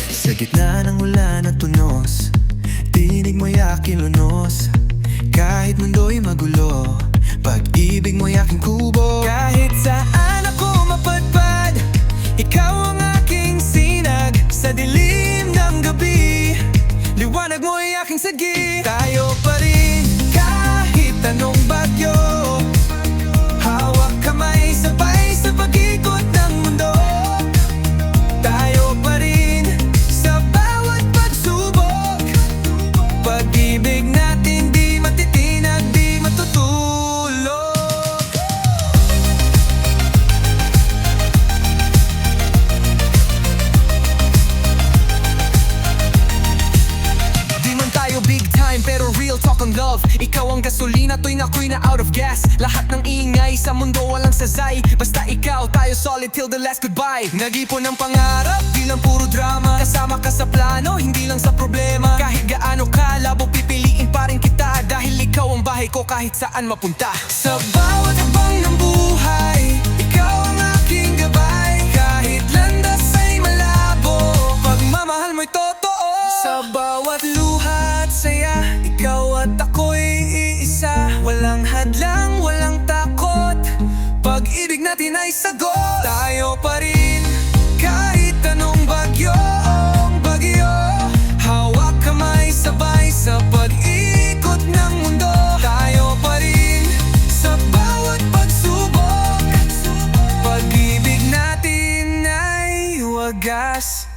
Sa gitna ng ulan at tunos, tinig mo'y aking lunos. Kahit mundo'y magulo, pag-ibig mo'y aking kubo. Kahit saan ako mapadpad, ikaw ang aking sinag. Sa dilim ng gabi, liwanag mo'y aking sagip. Tayo pa rin kahit anong bagyo, hawak kamay sabay sa pag-ikot ng mundo. Tayo pa rin sa bawat pagsubok, pag-ibig natin di matitinag, di matutulog. Di man tayo big time pero real talk ang love. Ikaw ang gasolina tuwing ako'y na out of gas. Lahat ng ingay sa mundo walang sasay, basta ikaw tayo solid till the last goodbye. Nag-ipon ng pangarap, di lang puro drama. Kasama ka sa plano, hindi lang sa problema. Kahit gaano kalabo, pipiliin pa rin kita, dahil ikaw ang bahay ko kahit saan mapunta. Sa bawat habang ng buhay, ikaw ang aking gabay. Kahit landas ay malabo, pagmamahal mo'y totoo. Sa bawat luha at saya, ikaw at ako'y iisa. Walang hadlang, walang takot, pag-ibig natin ay sagot. Tayo pa rin kahit anong bagyo, hawak kamay sabay sa pag-ikot ng mundo. Tayo pa rin sa bawat pagsubok, pag-ibig natin ay wagas.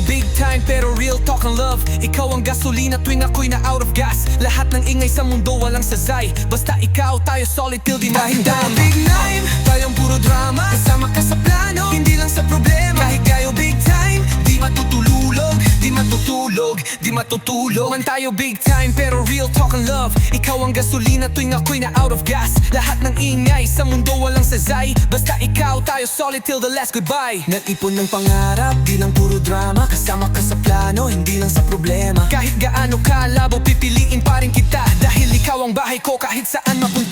Big time pero real talk ang love. Ikaw ang gasolina tuwing ako'y na out of gas. Lahat ng ingay sa mundo walang sasay, basta ikaw tayo solid till di mahindam. Big nine, tayong puro drama. Kasama ka sa plano, hindi lang sa problema. Kahit kayo big time, di matutulog, di matutulog, di matutulog. Man tayo big time pero real talk ang love. Ikaw ang gasolina tuwing ako'y na out of gas. Lahat ng ingay sa mundo walang sasay, basta ikaw tayo solid till the last goodbye. Nag-ipon ng pangarap, di lang puro drama. Kasama ka sa plano, hindi lang sa problema. Kahit gaano kalabo, pipiliin pa rin kita, dahil ikaw ang bahay ko kahit saan mapunta.